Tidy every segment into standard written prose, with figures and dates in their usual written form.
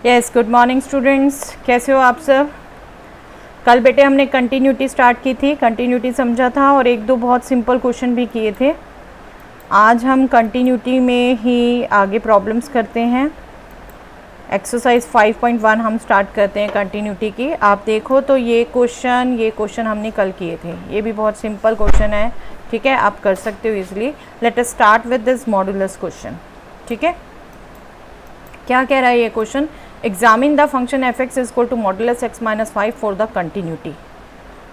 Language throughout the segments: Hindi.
यस, गुड मॉर्निंग स्टूडेंट्स, कैसे हो आप सब। कल बेटे हमने कंटिन्यूटी स्टार्ट की थी, कंटिन्यूटी समझा था और एक दो बहुत सिंपल क्वेश्चन भी किए थे। आज हम कंटिन्यूटी में ही आगे प्रॉब्लम्स करते हैं। एक्सरसाइज 5.1 हम स्टार्ट करते हैं कंटिन्यूटी की। आप देखो तो ये क्वेश्चन हमने कल किए थे। ये भी बहुत सिंपल क्वेश्चन है, ठीक है, आप कर सकते हो easily. Let us start with this modulus question. ठीक है, क्या कह रहा है ये question? Examine the function f x is equal to modulus x minus 5 for the continuity.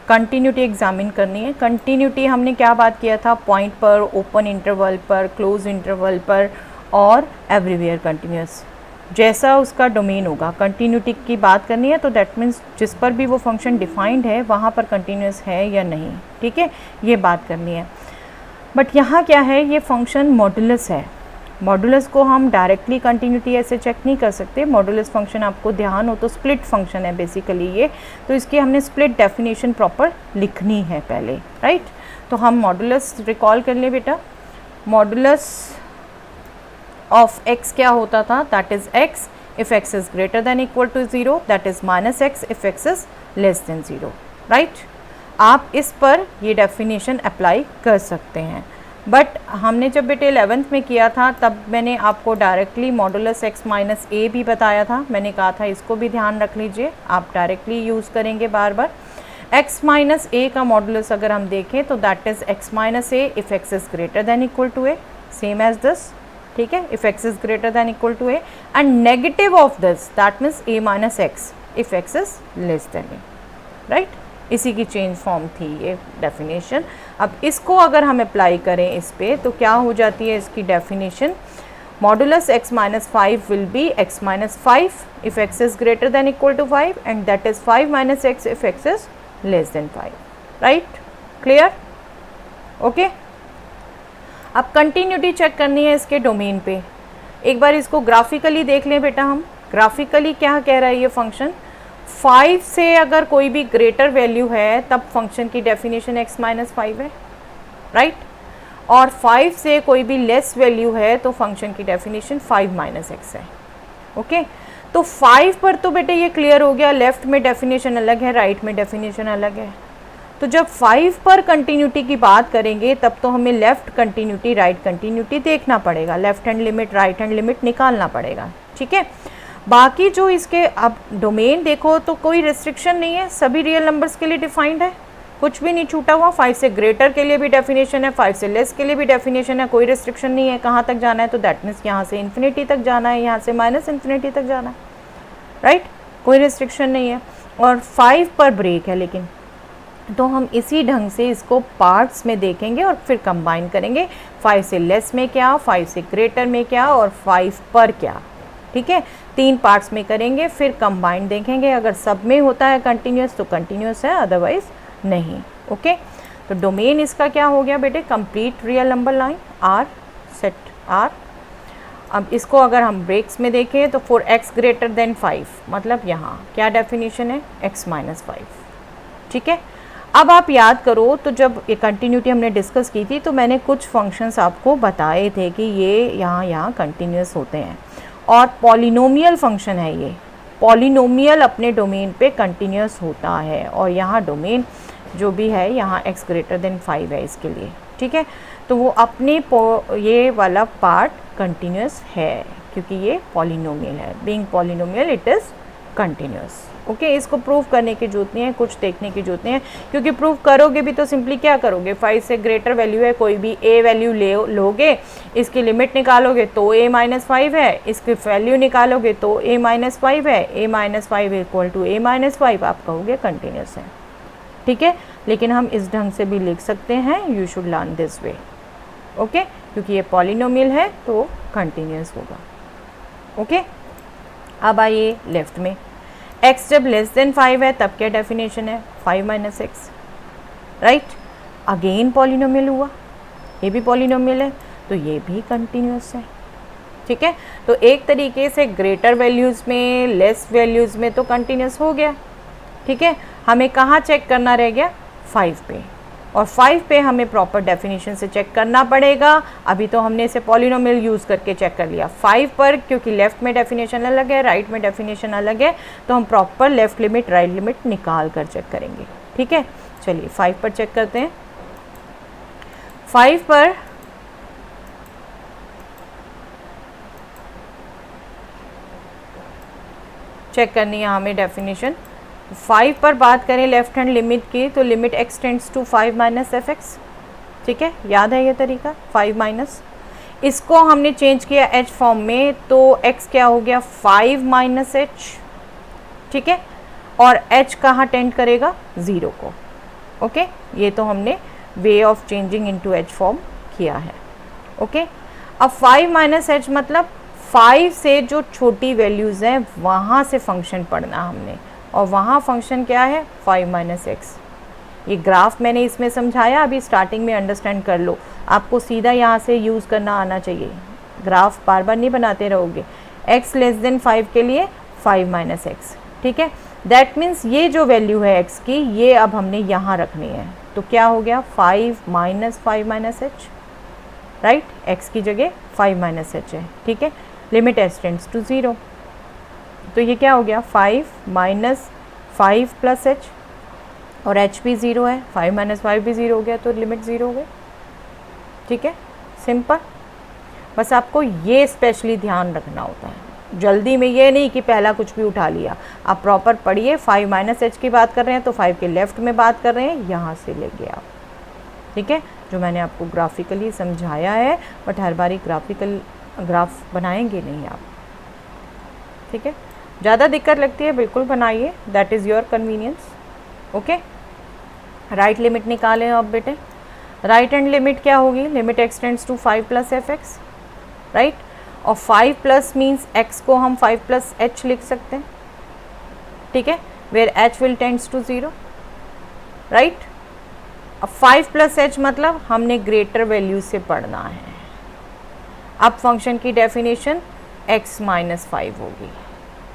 Continuity examine करनी है। कंटिन्यूटी हमने क्या बात किया था? पॉइंट पर, ओपन इंटरवल पर, क्लोज इंटरवल पर और एवरीवेयर कंटिन्यूस, जैसा उसका डोमेन होगा। कंटिन्यूटी की बात करनी है तो दैट मीन्स जिस पर भी वो फंक्शन डिफाइंड है वहाँ पर कंटिन्यूस है या नहीं, ठीक है, ये बात करनी है। बट यहाँ क्या है, ये फंक्शन मॉडुलस है। मॉडुलस को हम डायरेक्टली कंटिन्यूटी ऐसे चेक नहीं कर सकते। मॉडुलस फंक्शन आपको ध्यान हो तो स्प्लिट फंक्शन है बेसिकली ये, तो इसकी हमने स्प्लिट डेफिनेशन प्रॉपर लिखनी है पहले, राइट। तो हम मॉडुलस रिकॉल कर लें बेटा। मॉडुलस ऑफ एक्स क्या होता था? That is x if x is greater than equal to 0, that is minus x if x is less than 0, right. आप इस पर ये डेफिनेशन अप्लाई कर सकते हैं। बट हमने जब बेटे 11th में किया था तब मैंने आपको डायरेक्टली मॉडुलस एक्स माइनस ए भी बताया था। मैंने कहा था इसको भी ध्यान रख लीजिए, आप डायरेक्टली यूज़ करेंगे बार बार। एक्स माइनस ए का मॉडुलस अगर हम देखें तो that is x minus a if x is greater than equal to a, same as this, ठीक है, if x is greater than equal to a, and negative of this that means a minus x if x is less than a, right. इसी की चेंज फॉर्म थी ये डेफिनेशन। अब इसको अगर हम अप्लाई करें इस पे तो क्या हो जाती है इसकी definition? Modulus x minus 5 will be x minus 5 if x is greater than equal to 5 and that is 5 minus x if x is less than 5, right. Clear? Okay. अब कंटिन्यूटी चेक करनी है इसके डोमेन पे। एक बार इसको ग्राफिकली देख लें बेटा हम। ग्राफिकली क्या कह रहा है ये फंक्शन? 5 से अगर कोई भी ग्रेटर वैल्यू है तब फंक्शन की डेफिनेशन x माइनस 5 है, राइट। और 5 से कोई भी लेस वैल्यू है तो फंक्शन की डेफिनेशन 5 माइनस एक्स है, ओके। तो 5 पर तो बेटे ये क्लियर हो गया, लेफ्ट में डेफिनेशन अलग है, राइट में डेफिनेशन अलग है। तो जब 5 पर कंटिन्यूटी की बात करेंगे तब तो हमें लेफ्ट कंटिन्यूटी राइट कंटिन्यूटी देखना पड़ेगा, left hand limit right hand limit निकालना पड़ेगा, ठीक है। बाकी जो इसके अब डोमेन देखो तो कोई रिस्ट्रिक्शन नहीं है, सभी रियल नंबर्स के लिए डिफाइंड है, कुछ भी नहीं छूटा हुआ। 5 से ग्रेटर के लिए भी डेफिनेशन है, 5 से लेस के लिए भी डेफिनेशन है, कोई रिस्ट्रिक्शन नहीं है कहाँ तक जाना है। तो दैट मीन्स यहाँ से इन्फिनिटी तक जाना है, यहाँ से माइनस इन्फिनिटी तक जाना है, राइट, कोई रिस्ट्रिक्शन नहीं है। और 5 पर ब्रेक है, लेकिन तो हम इसी ढंग से इसको पार्ट्स में देखेंगे और फिर कंबाइन करेंगे। 5 से लेस में क्या, 5 से ग्रेटर में क्या और 5 पर क्या, ठीक है। 3 पार्ट्स में करेंगे, फिर कंबाइंड देखेंगे। अगर सब में होता है कंटिन्यूस तो कंटिन्यूस है, अदरवाइज नहीं, ओके। तो डोमेन इसका क्या हो गया बेटे? Complete real number line R, set R. अब इसको अगर हम ब्रेक्स में देखें तो फॉर x ग्रेटर देन 5, मतलब यहाँ क्या डेफिनेशन है? x माइनस 5, ठीक है। अब आप याद करो तो जब ये कंटिन्यूटी हमने डिस्कस की थी तो मैंने कुछ फंक्शंस आपको बताए थे कि ये यहाँ कंटिन्यूस होते हैं और पॉलिनोमियल फंक्शन है ये। पॉलिनोमियल अपने डोमेन पे कंटिन्यूस होता है और यहाँ डोमेन जो भी है यहाँ x ग्रेटर देन 5 है इसके लिए, ठीक है। तो वो अपने ये वाला पार्ट कंटिन्यूस है क्योंकि ये पॉलिनोमियल है। Being polynomial it is continuous, okay. इसको प्रूव करने की जरूरत नहीं है, कुछ देखने की जरूरत नहीं है, क्योंकि प्रूव करोगे भी तो सिंपली क्या करोगे? 5 से ग्रेटर वैल्यू है, कोई भी a वैल्यू लोगे, इसकी लिमिट निकालोगे तो a माइनस 5 है, इसकी वैल्यू निकालोगे तो a माइनस 5 है, a minus 5 equal to a minus 5, आप कहोगे कंटिन्यूस है, ठीक है। लेकिन हम इस ढंग से भी लिख सकते हैं, you should learn this way, okay, क्योंकि ये पॉलिनोमियल है तो कंटिन्यूस होगा, ओके। अब आइए लेफ्ट में। x जब लेस देन 5 है तब क्या डेफिनेशन है? 5 minus x, right. Again polynomial हुआ, ये भी पॉलिनोमियल है तो ये भी कंटिन्यूस है, ठीक है। तो एक तरीके से ग्रेटर वैल्यूज़ में, लेस वैल्यूज़ में तो कंटिन्यूस हो गया, ठीक है। हमें कहाँ चेक करना रह गया? 5 पे। और 5 पे हमें प्रॉपर डेफिनेशन से चेक करना पड़ेगा। अभी तो हमने इसे पॉलिनोमियल यूज़ करके चेक कर लिया। 5 पर क्योंकि लेफ़्ट में डेफिनेशन अलग है, राइट में डेफिनेशन अलग है, तो हम proper left limit right limit निकाल कर चेक करेंगे। ठीक है, चलिए 5 पर चेक करते हैं। 5 पर चेक करनी है हमें डेफिनेशन। 5 पर बात करें लेफ्ट हैंड लिमिट की, तो limit x tends to 5 minus f x. ठीक है, याद है ये तरीका 5 माइनस। इसको हमने चेंज किया h फॉर्म में, तो x क्या हो गया 5 माइनस एच। ठीक है, और h कहाँ टेंड करेगा 0 को। ओके, ये तो हमने way of changing into h form किया है। ओके, अब 5 माइनस एच मतलब 5 से जो छोटी वैल्यूज़ हैं वहाँ से फंक्शन पढ़ना हमने, और वहाँ फंक्शन क्या है 5 माइनस एक्स। ये ग्राफ मैंने इसमें समझाया, अभी स्टार्टिंग में अंडरस्टैंड कर लो। आपको सीधा यहाँ से यूज़ करना आना चाहिए, ग्राफ बार बार नहीं बनाते रहोगे। x लेस देन 5 के लिए 5 माइनस एक्स। ठीक है, दैट मीन्स ये जो वैल्यू है x की, ये अब हमने यहाँ रखनी है। तो क्या हो गया 5 minus 5 minus H, right. x की जगह 5 माइनस एच है। ठीक है, लिमिट h टेंड्स टू 0, तो ये क्या हो गया 5 माइनस 5 प्लस एच, और h भी 0 है, 5 माइनस 5 भी 0 हो गया, तो लिमिट 0 हो गई। ठीक है, सिंपल। बस आपको ये स्पेशली ध्यान रखना होता है, जल्दी में ये नहीं कि पहला कुछ भी उठा लिया। आप प्रॉपर पढ़िए। 5 माइनस एच की बात कर रहे हैं तो 5 के लेफ्ट में बात कर रहे हैं, यहाँ से लेंगे आप। ठीक है, जो मैंने आपको ग्राफिकली समझाया है, बट हर बारी ग्राफिकल ग्राफ बनाएंगे नहीं आप। ठीक है, ज़्यादा दिक्कत लगती है बिल्कुल बनाइए, that is your convenience. Okay, right limit निकालें अब बेटे। राइट हैंड लिमिट क्या होगी, limit x tends to 5 plus f x, right. और 5 प्लस मीन्स x को हम 5 प्लस h लिख सकते हैं। ठीक है, where h will tends to 0, right. अब 5 प्लस h मतलब हमने ग्रेटर वैल्यू से पढ़ना है। अब फंक्शन की डेफिनेशन x माइनस 5 होगी।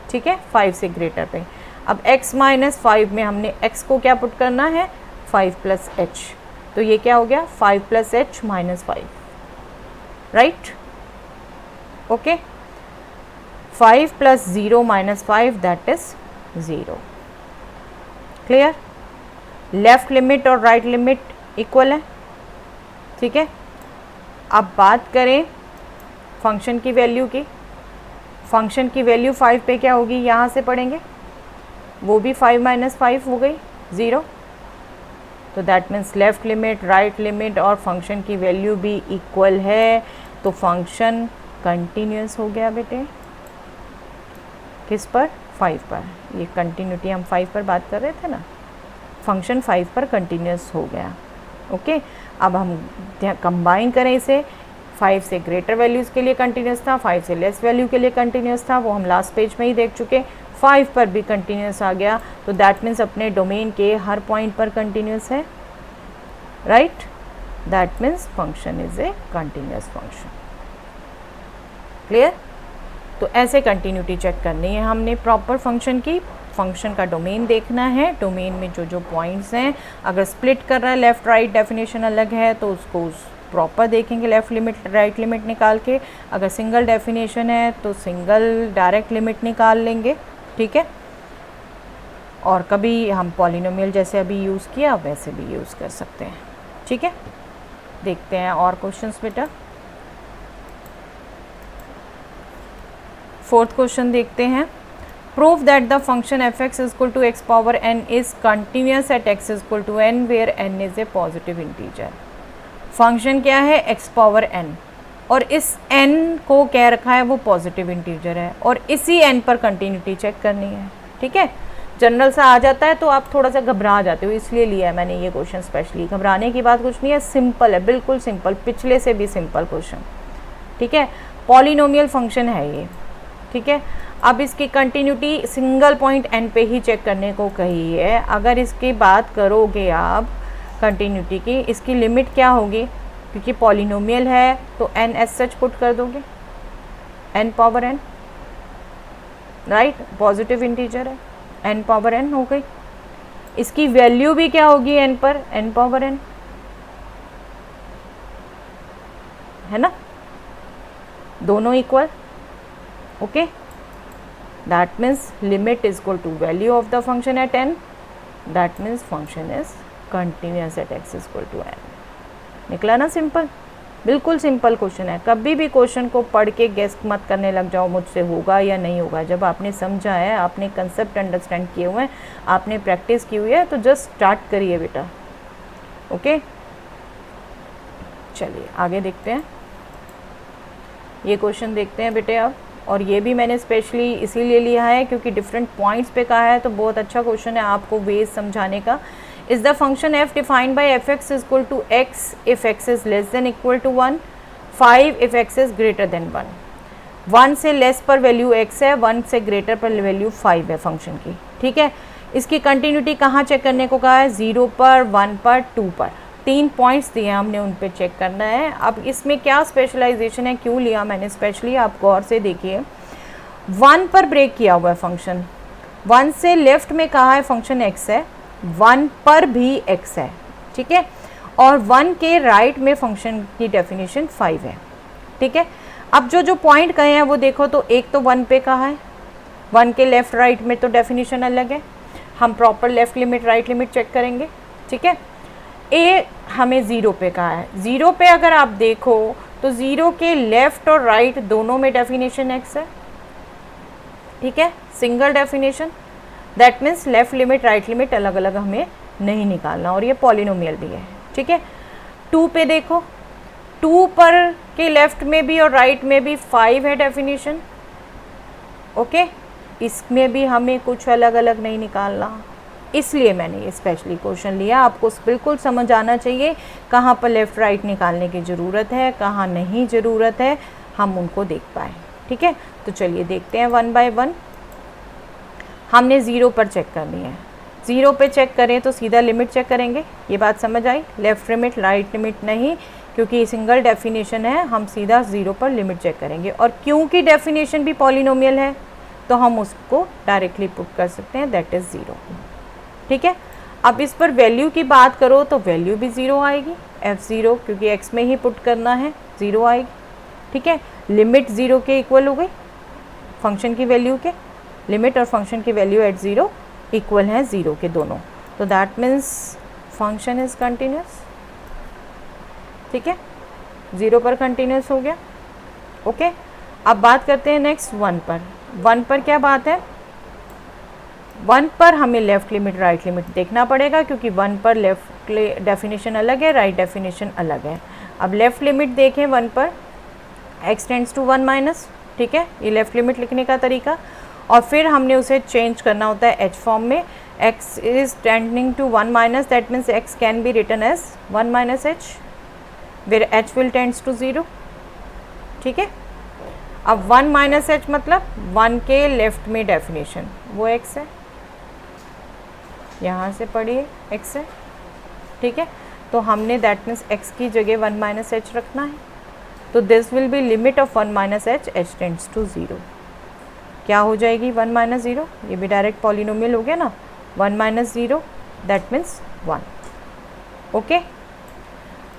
ठीक है, 5 से ग्रेटर पे। अब x माइनस 5 में हमने x को क्या पुट करना है 5 प्लस एच, तो ये क्या हो गया 5 plus H minus 5, right. Okay, 5 plus 0 minus 5 that is 0। Clear, left limit और राइट लिमिट इक्वल है। ठीक है, अब बात करें फंक्शन की वैल्यू की। फंक्शन की वैल्यू 5 पे क्या होगी, यहाँ से पढ़ेंगे, वो भी 5 माइनस 5 हो गई 0। तो that means left limit right limit और फंक्शन की वैल्यू भी इक्वल है, तो फंक्शन कंटिन्यूस हो गया बेटे। किस पर 5 पर, ये कंटिन्यूटी हम 5 पर बात कर रहे थे ना, फंक्शन 5 पर कंटिन्यूस हो गया। ओके, अब हम कंबाइन करें इसे। 5 से ग्रेटर वैल्यूज़ के लिए कंटिन्यूस था, 5 से लेस वैल्यू के लिए कंटिन्यूस था, वो हम लास्ट पेज में ही देख चुके। 5 पर भी कंटिन्यूस आ गया, तो दैट मीन्स अपने डोमेन के हर पॉइंट पर कंटिन्यूस है, right. That means function is a continuous function. Clear, तो ऐसे कंटिन्यूटी चेक करनी है हमने प्रॉपर फंक्शन की। फंक्शन का डोमेन देखना है, डोमेन में जो जो पॉइंट्स हैं, अगर स्प्लिट कर रहा है लेफ़्ट राइट डेफिनेशन अलग है तो उसको प्रॉपर देखेंगे लेफ़्ट लिमिट राइट लिमिट निकाल के। अगर सिंगल डेफिनेशन है तो सिंगल डायरेक्ट लिमिट निकाल लेंगे। ठीक है, और कभी हम पॉलिनोमियल जैसे अभी यूज़ किया वैसे भी यूज़ कर सकते हैं। ठीक है, देखते हैं और क्वेश्चंस बेटा। 4th क्वेश्चन देखते हैं। Prove that the function f x is equal to x power n is continuous at x is equal to n where n is a positive integer. Function क्या है एक्स पावर एन, और इस n को कह रखा है वो पॉजिटिव इंटीजर है, और इसी n पर कंटिन्यूटी चेक करनी है। ठीक है, जनरल सा आ जाता है तो आप थोड़ा सा घबरा जाते हो, इसलिए लिया है मैंने ये क्वेश्चन स्पेशली। घबराने की बात कुछ नहीं है, सिंपल है, बिल्कुल सिंपल, पिछले से भी सिंपल क्वेश्चन। ठीक है, पॉलिनोमियल फंक्शन है ये। ठीक है, अब इसकी कंटिन्यूटी सिंगल पॉइंट n पे ही चेक करने को कही है। अगर इसकी बात करोगे आप कंटिन्यूटी की, इसकी लिमिट क्या होगी, क्योंकि पॉलिनोमियल है तो n एस सच पुट कर दोगे, n power n, right, positive integer है, n पावर n हो गई। इसकी वैल्यू भी क्या होगी n पर, n पावर n, है ना, दोनों equal. Okay, that means limit is equal to value of the function at n, that means function is continuous at x is equal to n। निकला ना सिंपल, बिल्कुल सिंपल क्वेश्चन है। कभी भी क्वेश्चन को पढ़ के गेस मत करने लग जाओ मुझसे होगा या नहीं होगा। जब आपने समझा है, आपने कंसेप्ट अंडरस्टैंड किए हुए हैं, आपने प्रैक्टिस की हुई है, तो जस्ट स्टार्ट करिए बेटा। ओके, चलिए आगे देखते हैं। ये क्वेश्चन देखते हैं बेटे अब, और ये भी मैंने स्पेशली इसीलिए लिया है क्योंकि डिफरेंट पॉइंट्स पे कहा है, तो बहुत अच्छा क्वेश्चन है आपको वेज समझाने का। Is the function f defined by fx is equal to x if x is less than equal to 1, 5 if x is greater than 1। 1 से लेस पर वैल्यू x है, 1 से ग्रेटर पर वैल्यू 5 है फंक्शन की। ठीक है, इसकी कंटिन्यूटी कहाँ चेक करने को कहा है? 0 पर, 1 पर, 2 पर। 3 पॉइंट्स दिए हैं हमने, उन पे चेक करना है। अब इसमें क्या स्पेशलाइजेशन है, क्यों लिया मैंने स्पेशली, आप गौर से देखिए। 1 पर ब्रेक किया हुआ है फंक्शन, 1 से लेफ्ट में कहा है फंक्शन x है, 1 पर भी x है। ठीक है, और 1 के राइट में फंक्शन की डेफिनेशन 5 है। ठीक है, अब जो पॉइंट कहे हैं वो देखो, तो एक तो 1 पे कहा है, 1 के लेफ्ट राइट में तो डेफिनेशन अलग है। हम proper left limit right limit check करेंगे। ठीक है, ए हमें 0 पे कहा है। 0 पे अगर आप देखो तो 0 के लेफ्ट और राइट दोनों में डेफिनेशन x है। ठीक है, single definition, that means left limit right limit अलग अलग हमें नहीं निकालना, और ये पॉलिनोमियल भी है। ठीक है, 2 पे देखो, 2 पर के लेफ्ट में भी और राइट में भी 5 है डेफिनेशन। ओके, इसमें भी हमें कुछ अलग अलग नहीं निकालना, इसलिए मैंने ये स्पेशली क्वेश्चन लिया। आपको बिल्कुल समझ आना चाहिए कहाँ पर लेफ़्ट राइट निकालने की ज़रूरत है, कहाँ नहीं ज़रूरत है, हम उनको देख पाएँ। ठीक है, तो चलिए देखते हैं 1 बाय 1। हमने 0 पर चेक करनी है। 0 पे चेक करें तो सीधा लिमिट चेक करेंगे, ये बात समझ आई? लेफ़्ट लिमिट राइट लिमिट नहीं, क्योंकि सिंगल डेफिनेशन है, हम सीधा 0 पर लिमिट चेक करेंगे। और क्योंकि डेफिनेशन भी पॉलिनोमियल है तो हम उसको डायरेक्टली पुट कर सकते हैं, दैट इज़ 0। ठीक है, अब इस पर वैल्यू की बात करो तो वैल्यू भी 0 आएगी, f0, क्योंकि x में ही पुट करना है, 0 आएगी। ठीक है, लिमिट 0 के इक्वल हो गई, फंक्शन की वैल्यू के, लिमिट और फंक्शन की वैल्यू एट 0 इक्वल हैं 0 के दोनों, तो that means function is continuous. ठीक है, 0 पर कंटिन्यूस हो गया। ओके, अब बात करते हैं नेक्स्ट 1 पर। 1 पर क्या बात है? 1 पर हमें लेफ़्ट लिमिट राइट लिमिट देखना पड़ेगा, क्योंकि 1 पर लेफ़्ट डेफिनेशन अलग है, राइट डेफिनेशन अलग है। अब लेफ़्ट लिमिट देखें 1 पर, x टेंड्स टू 1 माइनस। ठीक है, ये लेफ़्ट लिमिट लिखने का तरीका, और फिर हमने उसे चेंज करना होता है h फॉर्म में। x is tending to 1 minus, that means x can be written as 1 minus h, where h will tends to 0। ठीक है, अब 1 माइनस h मतलब 1 के लेफ्ट में डेफिनेशन वो x है, यहाँ से पढ़िए x है। ठीक है, तो हमने दैट मीन्स x की जगह 1 माइनस h रखना है, तो this will be limit of 1 minus h tends to 0। क्या हो जाएगी 1 माइनस 0? ये भी डायरेक्ट पॉलिनोमियल हो गया ना, 1 माइनस 0 दैट मीन्स 1। ओके,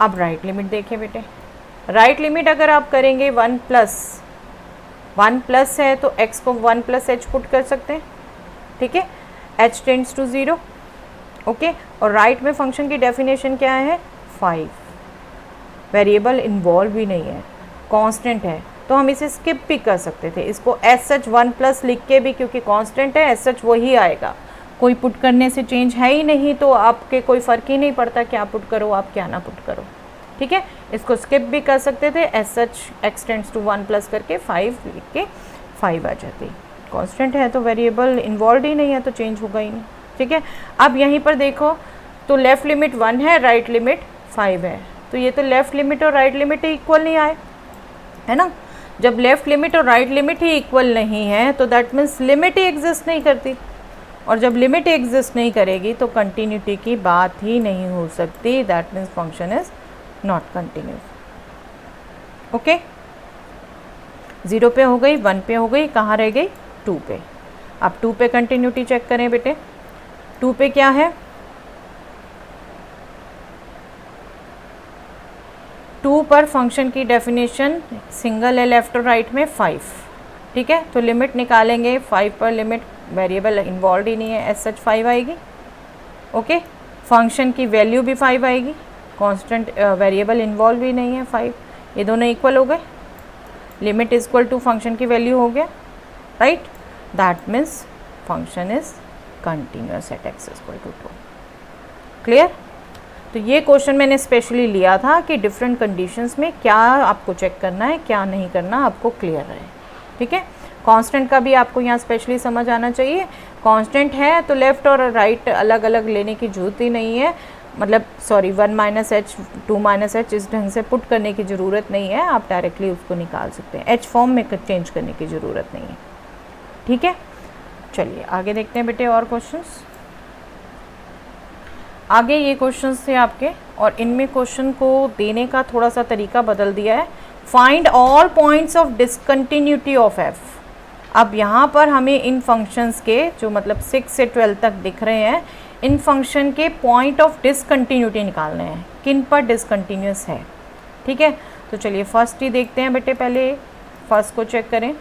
अब राइट लिमिट देखें बेटे। राइट लिमिट अगर आप करेंगे 1 प्लस है तो x को 1 प्लस h पुट कर सकते हैं। ठीक है, h टेंड्स टू 0। ओके, और राइट में फंक्शन की डेफिनेशन क्या है? 5। वेरिएबल इन्वॉल्व भी नहीं है, कांस्टेंट है, तो हम इसे स्किप भी कर सकते थे। इसको एज सच 1 प्लस लिख के भी, क्योंकि कांस्टेंट है, एज सच वही आएगा, कोई पुट करने से चेंज है ही नहीं, तो आपके कोई फ़र्क ही नहीं पड़ता क्या पुट करो आप, क्या ना पुट करो। ठीक है, इसको स्किप भी कर सकते थे, as such x tends to 1 plus करके 5 लिख के 5 आ जाती। कांस्टेंट है तो वेरिएबल इन्वॉल्व ही नहीं है, तो चेंज होगा ही नहीं। ठीक है, अब यहीं पर देखो तो लेफ़्ट लिमिट 1 है, राइट लिमिट 5 है, तो ये तो लेफ़्ट लिमिट और राइट लिमिट ही इक्वल नहीं आए, है ना। जब लेफ़्ट लिमिट और राइट लिमिट ही इक्वल नहीं है तो दैट मीन्स लिमिट ही एग्जिस्ट नहीं करती, और जब लिमिट एग्जिस्ट नहीं करेगी तो कंटिन्यूटी की बात ही नहीं हो सकती, that means function is not continuous. Okay, 0 पे हो गई, 1 पे हो गई, कहाँ रह गई? 2 पे। अब 2 पे कंटिन्यूटी चेक करें बेटे। 2 पे क्या है? 2 पर फंक्शन की डेफिनेशन सिंगल है लेफ्ट और राइट में 5, ठीक है। तो लिमिट निकालेंगे 5 पर, लिमिट वेरिएबल इन्वॉल्व ही नहीं है, एज सच 5 आएगी, ओके। फंक्शन की वैल्यू भी 5 आएगी, कांस्टेंट वेरिएबल इन्वॉल्व भी नहीं है 5, ये दोनों इक्वल हो गए, limit is equal to function की वैल्यू हो गया, right. That means function is continuous at x equal to 2। Clear? तो ये क्वेश्चन मैंने स्पेशली लिया था कि डिफरेंट कंडीशंस में क्या आपको चेक करना है, क्या नहीं करना, आपको क्लियर रहे, ठीक है। कांस्टेंट का भी आपको यहाँ स्पेशली समझ आना चाहिए। कांस्टेंट है तो लेफ़्ट और राइट अलग अलग लेने की जरूरत ही नहीं है, मतलब sorry 1 minus H 2 minus H इस ढंग से पुट करने की ज़रूरत नहीं है, आप डायरेक्टली उसको निकाल सकते हैं, एच फॉर्म में चेंज करने की ज़रूरत नहीं है, ठीक है। चलिए आगे देखते हैं बेटे और क्वेश्चंस। आगे ये क्वेश्चंस थे आपके, और इनमें क्वेश्चन को देने का थोड़ा सा तरीका बदल दिया है। Find all points of discontinuity of F. अब यहाँ पर हमें इन फंक्शंस के जो मतलब 6 से 12 तक दिख रहे हैं, इन फंक्शन के पॉइंट ऑफ डिसकंटिन्यूटी निकालने हैं, किन पर डिसकंटिन्यूस है, ठीक है। तो चलिए फर्स्ट ही देखते हैं बेटे, पहले फर्स्ट को चेक करें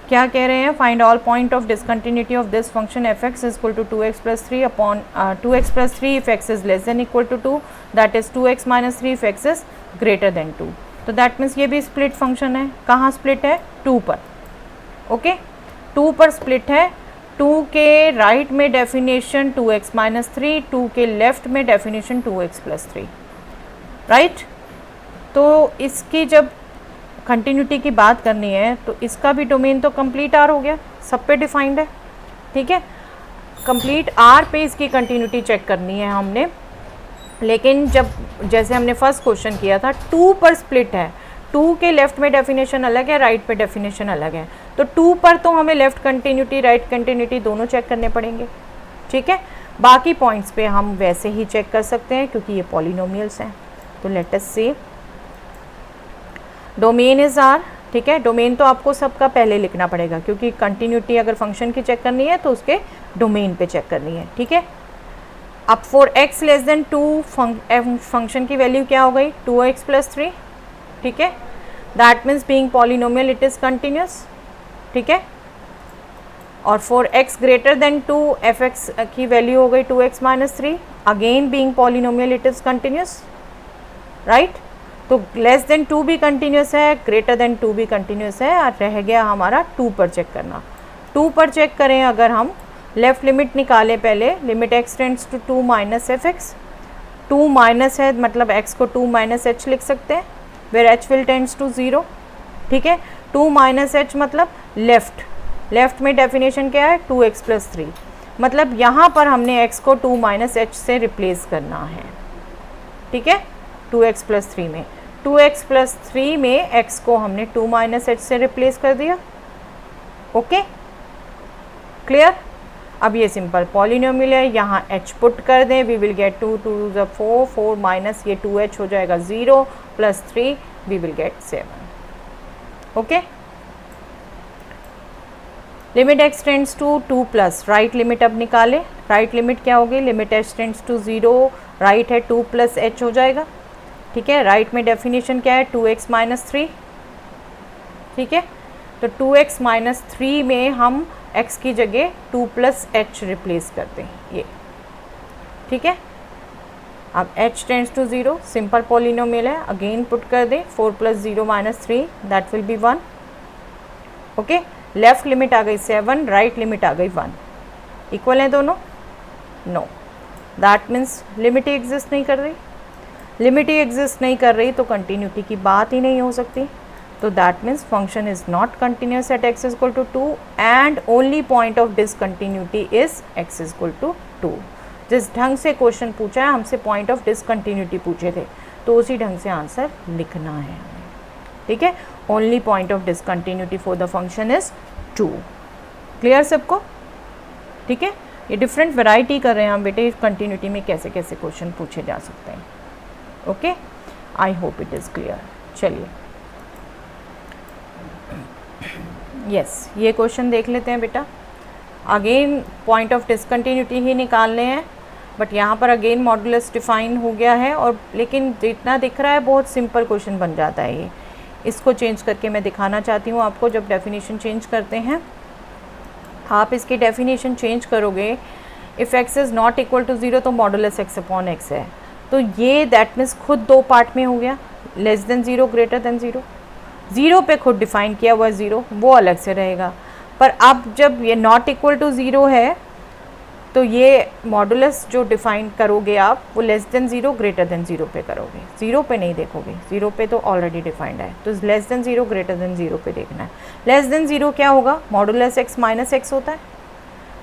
क्या कह रहे हैं। Find all point of discontinuity of this function f x is equal to 2x plus 3 upon 2x plus 3 if x is less than equal to 2, that is 2x minus 3 if x is greater than 2। तो दैट मीन्स ये भी स्प्लिट फंक्शन है, कहाँ स्प्लिट है, 2 पर, ओके 2 पर स्प्लिट है। 2 के राइट में डेफिनेशन 2x माइनस 3, 2 के लेफ्ट में डेफिनेशन 2x प्लस 3, राइट। तो इसकी जब कंटिन्यूटी की बात करनी है तो इसका भी डोमेन तो कंप्लीट आर हो गया, सब पे डिफाइंड है, ठीक है। कंप्लीट आर पे इसकी कंटिन्यूटी चेक करनी है हमने, लेकिन जब जैसे हमने फर्स्ट क्वेश्चन किया था 2 पर स्प्लिट है, 2 के लेफ्ट में डेफिनेशन अलग है, राइट पे डेफिनेशन अलग है, तो 2 पर तो हमें लेफ्ट कंटिन्यूटी राइट कंटिन्यूटी दोनों चेक करने पड़ेंगे, ठीक है। बाकी पॉइंट्स पे हम वैसे ही चेक कर सकते हैं क्योंकि ये पॉलिनोमियल्स हैं। तो let us see domain is R, ठीक है। डोमेन तो आपको सबका पहले लिखना पड़ेगा क्योंकि कंटिन्यूटी अगर फंक्शन की चेक करनी है तो उसके डोमेन पे चेक करनी है, ठीक है। अब for x less than 2 function की वैल्यू क्या हो गई, 2x प्लस 3, ठीक है। That means being polynomial it is continuous, ठीक है। और for x greater than 2 f(x) की वैल्यू हो गई 2x minus 3, again being polynomial it is continuous, right. तो लेस देन 2 भी कंटिन्यूस है, ग्रेटर देन 2 भी कंटिन्यूस है, और रह गया हमारा 2 पर चेक करना। 2 पर चेक करें अगर हम, लेफ़्ट लिमिट निकालें पहले, limit x tends to 2 minus f x, 2 minus है मतलब x को 2 माइनस एच लिख सकते हैं, where h will tends to 0, ठीक है। 2 माइनस एच मतलब लेफ्ट में डेफिनेशन क्या है 2x प्लस 3, मतलब यहाँ पर हमने x को 2 माइनस एच से रिप्लेस करना है, ठीक है। 2x प्लस 3 में 2x प्लस 3 में x को हमने 2 माइनस एच से रिप्लेस कर दिया, ओके क्लियर। अब ये सिंपल पॉलिनोमियल है, यहाँ h पुट कर दें, वी विल गेट 2 2 ज़ 4, 4 माइनस ये 2h हो जाएगा 0 plus 3 we will get 7, okay. Limit x tends to 2 plus, right limit अब निकालें, राइट लिमिट क्या होगी, limit h tends to 0, right है 2 प्लस h हो जाएगा, ठीक है। राइट में डेफिनेशन क्या है 2x माइनस 3, ठीक है। तो 2x माइनस 3 में हम x की जगह 2 प्लस h रिप्लेस करते हैं, ये ठीक है। अब h tends to 0, simple polynomial है, अगेन पुट कर दें 4 plus 0 minus 3 that will be 1, okay. Left limit आ गई 7, राइट लिमिट आ गई 1, इक्वल है दोनों, नो, दैट मीन्स लिमिट ही एग्जिस्ट नहीं कर रही, लिमिट ही एग्जिस्ट नहीं कर रही तो कंटिन्यूटी की बात ही नहीं हो सकती। तो that means function is not continuous at x is equal to 2 and only point of discontinuity is x is equal to 2। जिस ढंग से क्वेश्चन पूछा है हमसे पॉइंट ऑफ डिसकंटिन्यूटी पूछे थे तो उसी ढंग से आंसर लिखना है हमें, ठीक है। Only point of discontinuity for the function is 2, clear सबको, ठीक है। ये डिफरेंट वैरायटी कर रहे हैं हम बेटे, कंटिन्यूटी में कैसे कैसे क्वेश्चन पूछे जा सकते हैं, okay. I hope it is clear. चलिए यस ये क्वेश्चन देख लेते हैं बेटा। अगेन पॉइंट ऑफ डिसकंटिन्यूटी ही निकालने हैं, बट यहाँ पर अगेन मॉडुलस डिफाइन हो गया है, और लेकिन जितना दिख रहा है बहुत सिंपल क्वेश्चन बन जाता है ये। इसको चेंज करके मैं दिखाना चाहती हूँ आपको। जब डेफिनेशन चेंज करते हैं, आप इसकी डेफिनेशन चेंज करोगे, if x is not equal to 0 तो मॉडुलस एक्स अपॉन एक्स है। तो ये दैट मीन्स खुद दो पार्ट में हो गया, लेस देन 0 ग्रेटर देन 0। 0 पे खुद डिफाइन किया हुआ 0 वो अलग से रहेगा, पर अब जब ये नॉट इक्वल टू 0 है तो ये मॉडुलस जो डिफाइन करोगे आप वो लेस देन 0 ग्रेटर देन 0 पे करोगे, 0 पे नहीं देखोगे, 0 पे तो ऑलरेडी डिफाइंड है। तो लेस देन 0 ग्रेटर देन 0 पे देखना है। लेस देन 0 क्या होगा, मॉडुलस एक्स माइनस एक्स होता है,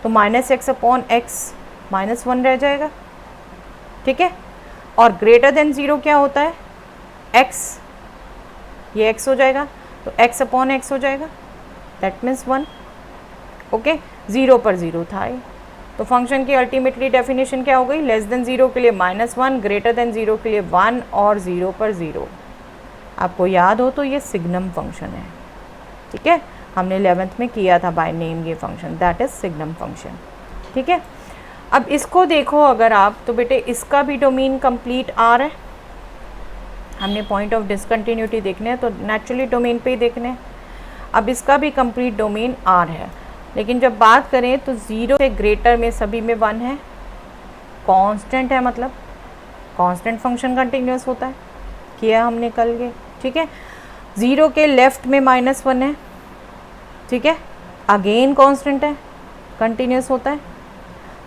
तो minus x upon x minus 1 रह जाएगा, ठीक है। और ग्रेटर देन 0 क्या होता है, एक्स, ये एक्स हो जाएगा, तो एक्स अपॉन एक्स हो जाएगा, दैट मीन्स 1, ओके। 0 पर 0 था ये, तो फंक्शन की अल्टीमेटली डेफिनेशन क्या हो गई, लेस देन 0 के लिए -1, ग्रेटर देन 0 के लिए 1 और 0 पर 0। आपको याद हो तो ये सिग्नम फंक्शन है, ठीक है। हमने 11th में किया था बाय नेम ये function, that is signum function, ठीक है। अब इसको देखो अगर आप, तो बेटे इसका भी डोमेन कंप्लीट आर है। हमने पॉइंट ऑफ डिसकंटिन्यूटी देखने हैं तो नेचुरली डोमेन पे ही देखने हैं। अब इसका भी कंप्लीट डोमेन आर है, लेकिन जब बात करें तो 0 से ग्रेटर में सभी में 1 है, कांस्टेंट है, मतलब कांस्टेंट फंक्शन कंटिन्यूस होता है, किया हमने कल के, ठीक है। 0 के लेफ्ट में -1 है, ठीक है, अगेन कांस्टेंट है, कंटिन्यूस होता है।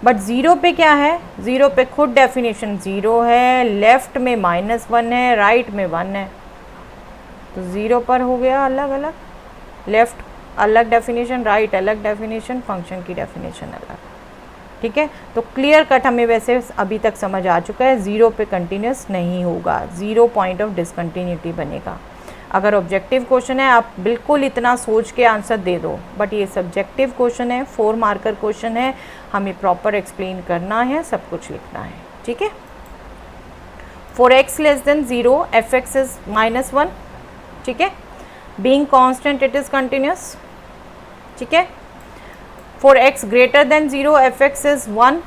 बट 0 पे क्या है, 0 पे खुद डेफिनेशन 0 है, लेफ्ट में -1 है, राइट में 1 है, तो 0 पर हो गया अलग अलग, लेफ्ट अलग डेफिनेशन, राइट अलग डेफिनेशन, फंक्शन की डेफिनेशन अलग, ठीक है। तो क्लियर कट हमें वैसे अभी तक समझ आ चुका है, 0 पे कंटिन्यूस नहीं होगा, 0 पॉइंट ऑफ डिसकंटिन्यूटी बनेगा। अगर ऑब्जेक्टिव क्वेश्चन है आप बिल्कुल इतना सोच के आंसर दे दो, बट ये सब्जेक्टिव क्वेश्चन है, 4 मार्कर क्वेश्चन है, हमें प्रॉपर एक्सप्लेन करना है, सब कुछ लिखना है, ठीक है। For x less than 0 F x is -1, ठीक है, being constant it is continuous, ठीक है। For x greater than 0 F x is 1,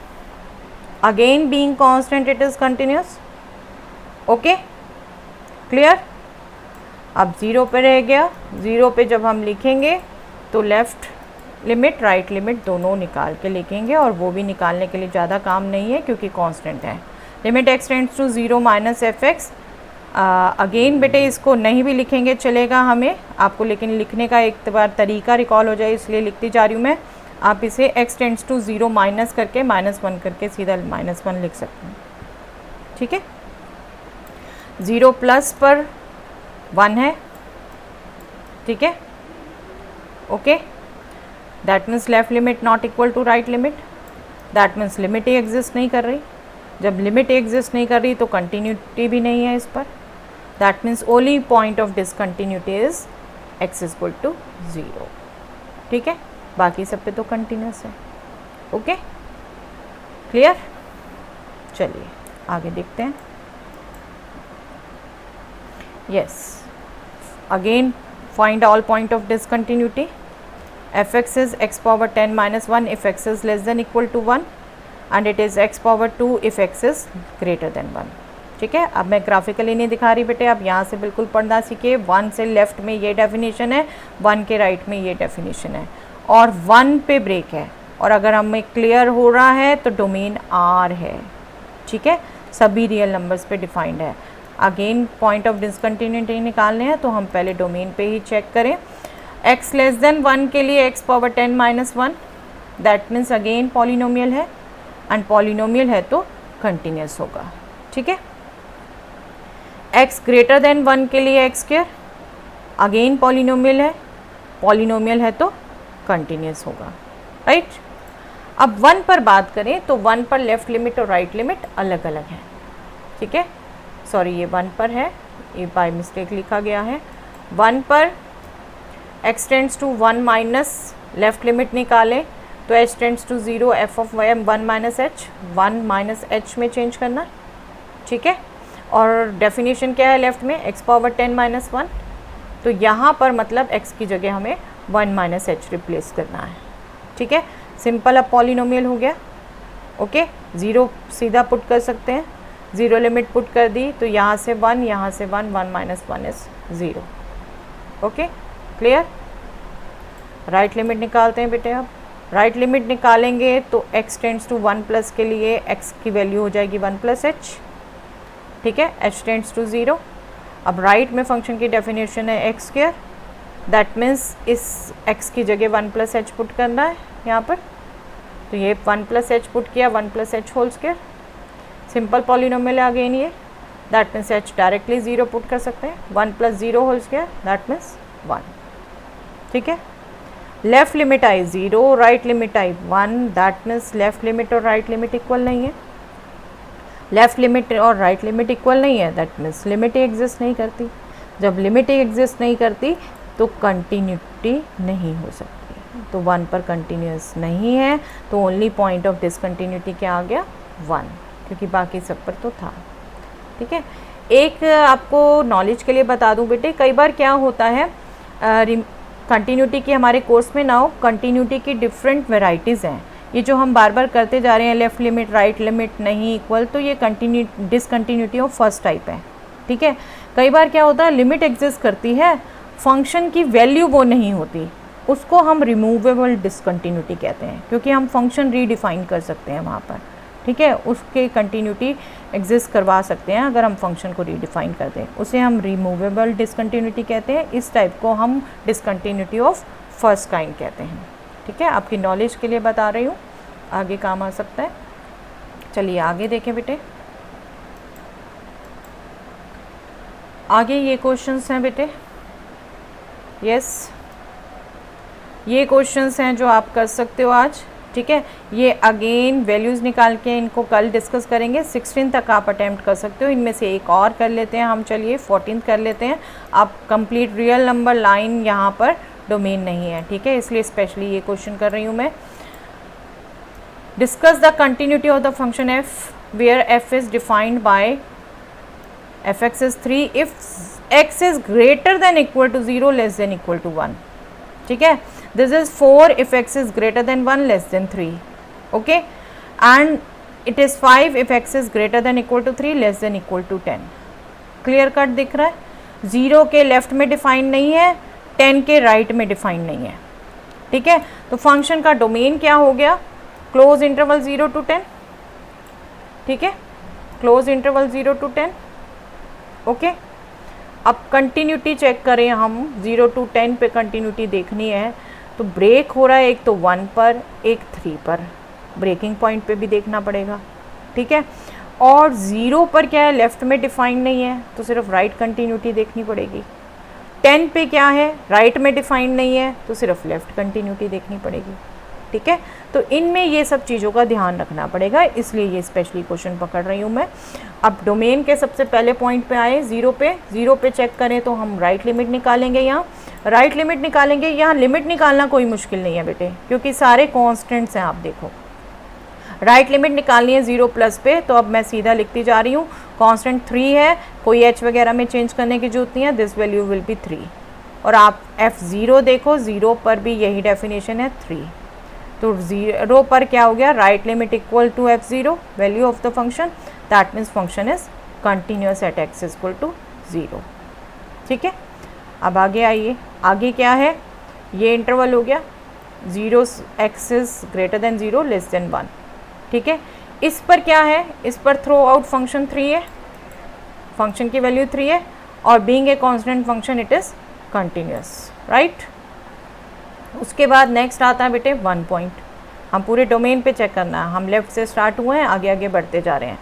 again being constant it is continuous, okay, clear. अब 0 पे रह गया, 0 पे जब हम लिखेंगे तो लेफ़्ट लिमिट राइट लिमिट दोनों निकाल के लिखेंगे, और वो भी निकालने के लिए ज़्यादा काम नहीं है क्योंकि कांस्टेंट है। Limit x tends to 0 minus f x, again बेटे इसको नहीं भी लिखेंगे चलेगा हमें, आपको लेकिन लिखने का एक बार तरीका रिकॉल हो जाए इसलिए लिखती जा रही हूँ मैं। आप इसे x टेंड्स टू 0 माइनस करके -1 करके सीधा -1 लिख सकते हैं, ठीक है। 0 प्लस पर 1 है, ठीक है, okay, that means left limit not equal to right limit, that means limit ही एग्जिस्ट नहीं कर रही। जब लिमिट एग्जिस्ट नहीं कर रही तो कंटिन्यूटी भी नहीं है इस पर, that means only point of discontinuity is x equal to 0, ठीक है। बाकी सब पे तो कंटिन्यूस है, ओके, क्लियर। चलिए आगे देखते हैं। yes, again find all point of discontinuity, f(x) is x power 10 minus 1 if x is less than equal to 1 and it is x power 2 if x is greater than 1, ठीक है। अब मैं ग्राफिकली नहीं दिखा रही बेटे, आप यहाँ से बिल्कुल पढ़ना सीखिए। 1 से लेफ्ट में ये डेफिनेशन है, 1 के राइट में ये डेफिनेशन है, और 1 पे ब्रेक है, और अगर हमें क्लियर हो रहा है तो डोमेन R है, ठीक है, सभी रियल नंबर्स पे डिफाइंड है। अगेन पॉइंट ऑफ डिसकंटिन्यूटी निकालने हैं तो हम पहले डोमेन पे ही चेक करें। x लेस देन 1 के लिए x power 10 minus 1, that means again polynomial है, एंड पॉलिनोमियल है तो कंटिन्यूस होगा, ठीक है। x ग्रेटर देन 1 के लिए x स्क्वायर, अगेन पॉलिनोमियल है तो कंटिन्यूस होगा, राइट। अब 1 पर बात करें तो 1 पर लेफ्ट लिमिट और राइट लिमिट अलग अलग है, ठीक है। सॉरी ये 1 पर है, ये बाय मिस्टेक लिखा गया है। 1 पर x tends to 1 minus left limit निकालें तो h tends to 0 f of 1 minus h, 1 minus h में चेंज करना, ठीक है। और डेफिनेशन क्या है लेफ्ट में, x पावर 10 माइनस 1, तो यहाँ पर मतलब x की जगह हमें 1 माइनस h रिप्लेस करना है, ठीक है। सिंपल अब पॉलिनोमियल हो गया, ओके। ज़ीरो सीधा पुट कर सकते हैं, ज़ीरो लिमिट पुट कर दी तो यहाँ से 1, यहाँ से 1, 1 minus 1 is 0। Okay, clear. Right limit निकालते हैं बेटे। अब राइट लिमिट निकालेंगे तो x टेंड्स टू 1 प्लस के लिए x की वैल्यू हो जाएगी 1 प्लस h, ठीक है, h टेंड्स टू 0। अब राइट में फंक्शन की डेफिनेशन है x स्क्वायर, दैट मीन्स इस x की जगह 1 प्लस h पुट करना है यहाँ पर, तो ये 1 प्लस h पुट किया, 1 plus h whole square, simple polynomial है अगेन ये, that means h directly 0 put कर सकते हैं, 1 plus 0 whole square that means 1, ठीक है। लेफ्ट लिमिट आई 0, राइट लिमिट आई 1, दैट मीन्स लेफ्ट लिमिट और राइट लिमिट इक्वल नहीं है। लेफ्ट लिमिट और राइट लिमिट इक्वल नहीं है, दैट मीन्स लिमिट ही एग्जिस्ट नहीं करती। जब लिमिट ही एग्जिस्ट नहीं करती तो कंटिन्यूटी नहीं हो सकती, तो 1 पर कंटिन्यूस नहीं है, तो ओनली पॉइंट ऑफ डिसकंटिन्यूटी क्या आ गया 1, क्योंकि बाकी सब पर तो था, ठीक है। एक आपको नॉलेज के लिए बता दूं बेटे, कई बार क्या होता है कंटिन्यूटी की हमारे कोर्स में ना हो, कंटिन्यूटी की डिफरेंट वेराइटीज़ हैं, ये जो हम बार बार करते जा रहे हैं लेफ़्ट लिमिट राइट लिमिट नहीं इक्वल, तो ये डिसकंटिन्यूटी ऑफ फर्स्ट टाइप है, ठीक है। कई बार क्या होता है लिमिट एग्जिस्ट करती है, फंक्शन की वैल्यू वो नहीं होती, उसको हम रिमूवेबल डिसकंटिन्यूटी कहते हैं, क्योंकि हम फंक्शन रीडिफाइन कर सकते हैं वहाँ पर, ठीक है, उसके कंटिन्यूटी एग्जिस्ट करवा सकते हैं अगर हम फंक्शन को रीडिफाइन कर दें, उसे हम रिमूवेबल डिसकंटिन्यूटी कहते हैं। इस टाइप को हम डिसकंटिन्यूटी ऑफ फर्स्ट काइंड कहते हैं, ठीक है। आपकी नॉलेज के लिए बता रही हूँ, आगे काम आ सकता है। चलिए आगे देखें बेटे, आगे ये क्वेश्चंस हैं बेटे, यस ये क्वेश्चंस हैं जो आप कर सकते हो आज, ठीक है। ये अगेन वैल्यूज़ निकाल के इनको कल डिस्कस करेंगे, 16 तक आप अटैम्प्ट कर सकते हो, इनमें से एक और कर लेते हैं हम, चलिए 14 कर लेते हैं। आप कंप्लीट रियल नंबर लाइन यहाँ पर डोमेन नहीं है, ठीक है, इसलिए स्पेशली ये क्वेश्चन कर रही हूँ मैं। Discuss the continuity of the function f where f is defined by f x is 3 if x is greater than equal to 0 less than equal to 1, ठीक है। This is 4 if x is greater than 1 less than 3, okay, and it is 5 if x is greater than equal to 3 less than equal to 10। Clear cut दिख रहा है, 0 के लेफ्ट में डिफाइन नहीं है, 10 के राइट में डिफाइन नहीं है, ठीक है। तो फंक्शन का डोमेन क्या हो गया, क्लोज इंटरवल 0 to 10, ठीक है, क्लोज इंटरवल 0 to 10, ओके। अब कंटिन्यूटी चेक करें हम, 0 to 10 पे कंटिन्यूटी देखनी है, तो ब्रेक हो रहा है एक तो 1 पर एक 3 पर, ब्रेकिंग पॉइंट पे भी देखना पड़ेगा, ठीक है। और 0 पर क्या है, लेफ़्ट में डिफाइन नहीं है, तो सिर्फ राइट कंटिन्यूटी देखनी पड़ेगी। 10 पे क्या है, राइट में डिफाइन नहीं है, तो सिर्फ लेफ़्ट कंटिन्यूटी देखनी पड़ेगी, ठीक है। तो इनमें ये सब चीज़ों का ध्यान रखना पड़ेगा, इसलिए ये स्पेशली क्वेश्चन पकड़ रही हूँ मैं। अब डोमेन के सबसे पहले पॉइंट पे आए, 0 पे चेक करें तो हम राइट लिमिट निकालेंगे, यहाँ राइट लिमिट निकालेंगे। यहाँ लिमिट निकालना कोई मुश्किल नहीं है बेटे, क्योंकि सारे कॉन्स्टेंट्स हैं, आप देखो राइट लिमिट निकालनी है 0 प्लस पे, तो अब मैं सीधा लिखती जा रही हूँ, कांस्टेंट 3 है, कोई h वगैरह में चेंज करने की जरूरत नहीं है, दिस वैल्यू विल बी 3। और आप f0 देखो, 0 पर भी यही डेफिनेशन है 3, तो 0 पर क्या हो गया, right limit equal to f0 value of the function, that means function is continuous at x equal to 0, ठीक है। अब आगे आइए, आगे क्या है, ये इंटरवल हो गया 0 x is greater then 0 less then 1, ठीक है। इस पर क्या है, इस पर थ्रो आउट फंक्शन 3 है, फंक्शन की वैल्यू 3 है, और being a constant function it is continuous, right. उसके बाद नेक्स्ट आता है बेटे 1 पॉइंट, हम पूरे डोमेन पे चेक करना है, हम लेफ़्ट से स्टार्ट हुए हैं, आगे आगे बढ़ते जा रहे हैं।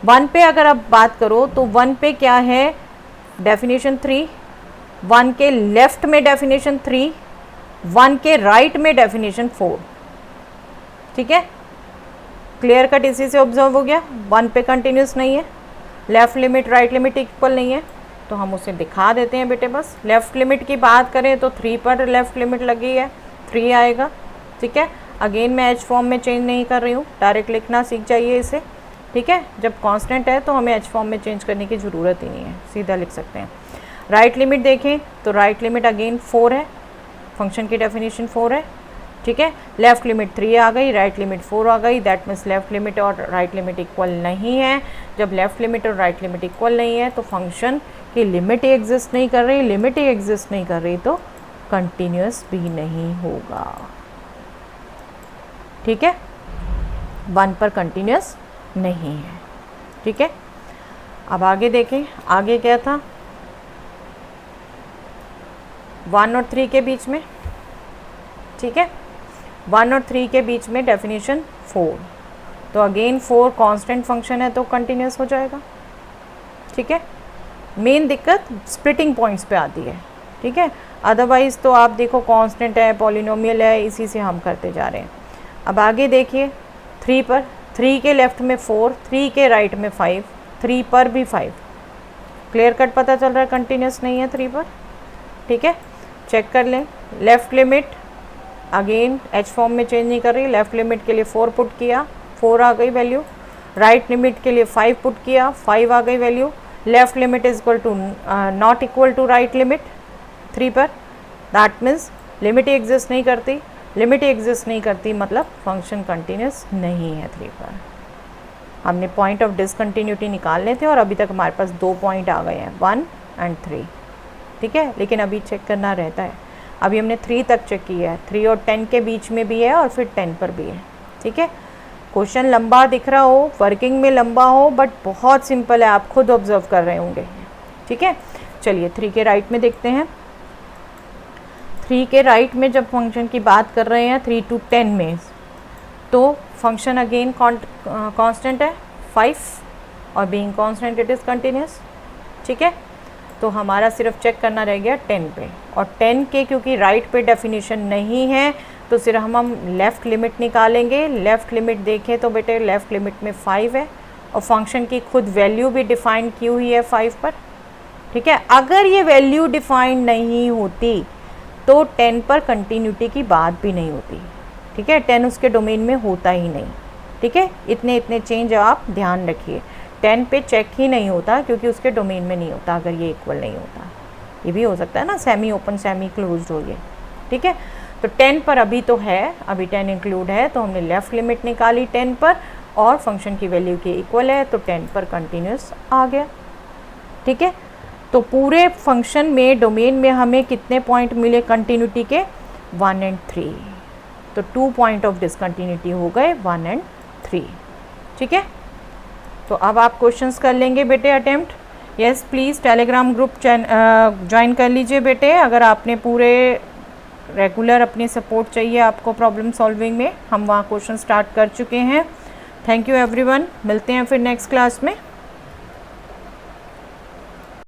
1 पे अगर आप बात करो तो 1 पे क्या है, डेफिनेशन 3, 1 के लेफ़्ट में डेफिनेशन 3, 1 के राइट में डेफिनेशन 4, ठीक है। क्लियर कट इसी से ऑब्जर्व हो गया, 1 पे कंटिन्यूस नहीं है, left limit right limit equal नहीं है, तो हम उसे दिखा देते हैं बेटे बस। लेफ़्ट लिमिट की बात करें तो 3 पर लेफ़्ट लिमिट लगी है, 3 आएगा, ठीक है। अगेन मैं एच फॉर्म में चेंज नहीं कर रही हूँ, डायरेक्ट लिखना सीख जाइए इसे, ठीक है। जब कांस्टेंट है तो हमें एच फॉर्म में चेंज करने की ज़रूरत ही नहीं है, सीधा लिख सकते हैं। राइट लिमिट देखें तो राइट लिमिट अगेन 4 है, फंक्शन की डेफिनेशन 4 है, ठीक है, लेफ़्ट लिमिट 3 आ गई, राइट लिमिट 4 आ गई, दैट मीन्स लेफ़्ट लिमिट और राइट लिमिट इक्वल नहीं है। जब लेफ़्ट लिमिट और राइट लिमिट इक्वल नहीं है तो फंक्शन की लिमिट ही एग्जिस्ट नहीं कर रही, लिमिट ही एग्जिस्ट नहीं कर रही तो कंटिन्यूस भी नहीं होगा। ठीक है, 1 पर कंटिन्यूस नहीं है। ठीक है, अब आगे देखें, आगे क्या था 1 और 3 के बीच में। ठीक है, 1 और 3 के बीच में डेफिनेशन 4, तो अगेन 4 कांस्टेंट फंक्शन है तो कंटिन्यूस हो जाएगा। ठीक है, मेन दिक्कत स्प्लिटिंग पॉइंट्स पे आती है। ठीक है, अदरवाइज़ तो आप देखो कांस्टेंट है, पॉलिनोमियल है, इसी से हम करते जा रहे हैं। अब आगे देखिए 3 पर, 3 के लेफ़्ट में 4, 3 के राइट में 5, 3 पर भी 5, क्लियर कट पता चल रहा है कंटिन्यूस नहीं है 3 पर। ठीक है, चेक कर लें, left limit again H form में चेंज नहीं कर रही, लेफ़्ट लिमिट के लिए 4 पुट किया, 4 आ गई वैल्यू, राइट लिमिट के लिए 5 पुट किया, 5 आ गई value, left limit is equal to not equal to right limit 3 पर, दैट मीन्स लिमिट ही एग्जिस्ट नहीं करती, लिमिट ही एग्जिस्ट नहीं करती मतलब फंक्शन कंटिन्यूस नहीं है 3 पर। हमने पॉइंट ऑफ डिसकंटिन्यूटी निकालने थे और अभी तक हमारे पास 2 पॉइंट आ गए हैं, 1 और 3। ठीक है, लेकिन अभी चेक करना रहता है, अभी हमने 3 तक चेक किया है, 3 और 10 के बीच में भी है और फिर 10 पर भी है। ठीक है, क्वेश्चन लंबा दिख रहा हो, वर्किंग में लंबा हो, बट बहुत सिंपल है, आप खुद ऑब्जर्व कर रहे होंगे। ठीक है, चलिए 3 के राइट में देखते हैं। 3 के राइट में जब फंक्शन की बात कर रहे हैं 3 to 10 में, तो फंक्शन अगेन कांस्टेंट है 5 और being constant it is continuous. ठीक है, तो हमारा सिर्फ चेक करना रह गया 10 पे, और 10 के क्योंकि राइट पे डेफिनेशन नहीं है तो सिर्फ हम लेफ़्ट लिमिट निकालेंगे। लेफ़्ट लिमिट देखें तो बेटे लेफ़्ट लिमिट में 5 है और फंक्शन की खुद वैल्यू भी डिफ़ाइन की हुई है 5 पर। ठीक है, अगर ये वैल्यू डिफ़ाइन नहीं होती तो 10 पर कंटिन्यूटी की बात भी नहीं होती। ठीक है, 10 उसके डोमेन में होता ही नहीं। ठीक है, इतने चेंज आप ध्यान रखिए, 10 पे चेक ही नहीं होता क्योंकि उसके डोमेन में नहीं होता अगर ये इक्वल नहीं होता। ये भी हो सकता है ना, सेमी ओपन सेमी क्लोज्ड हो ये। ठीक है, तो 10 पर अभी तो है, अभी 10 इंक्लूड है, तो हमने लेफ़्ट लिमिट निकाली 10 पर और फंक्शन की वैल्यू के इक्वल है तो 10 पर कंटिन्यूस आ गया। ठीक है, तो पूरे फंक्शन में डोमेन में हमें कितने पॉइंट मिले कंटिन्यूटी के 1 और 3, तो 2 पॉइंट ऑफ डिसकंटिन्यूटी हो गए 1 और 3। ठीक है, तो अब आप क्वेश्चंस कर लेंगे बेटे attempt. Yes please Telegram group join कर लीजिए बेटे, अगर आपने पूरे रेगुलर अपनी सपोर्ट चाहिए आपको प्रॉब्लम सॉल्विंग में, हम वहाँ क्वेश्चन स्टार्ट कर चुके हैं। थैंक यू एवरीवन, मिलते हैं फिर नेक्स्ट क्लास में।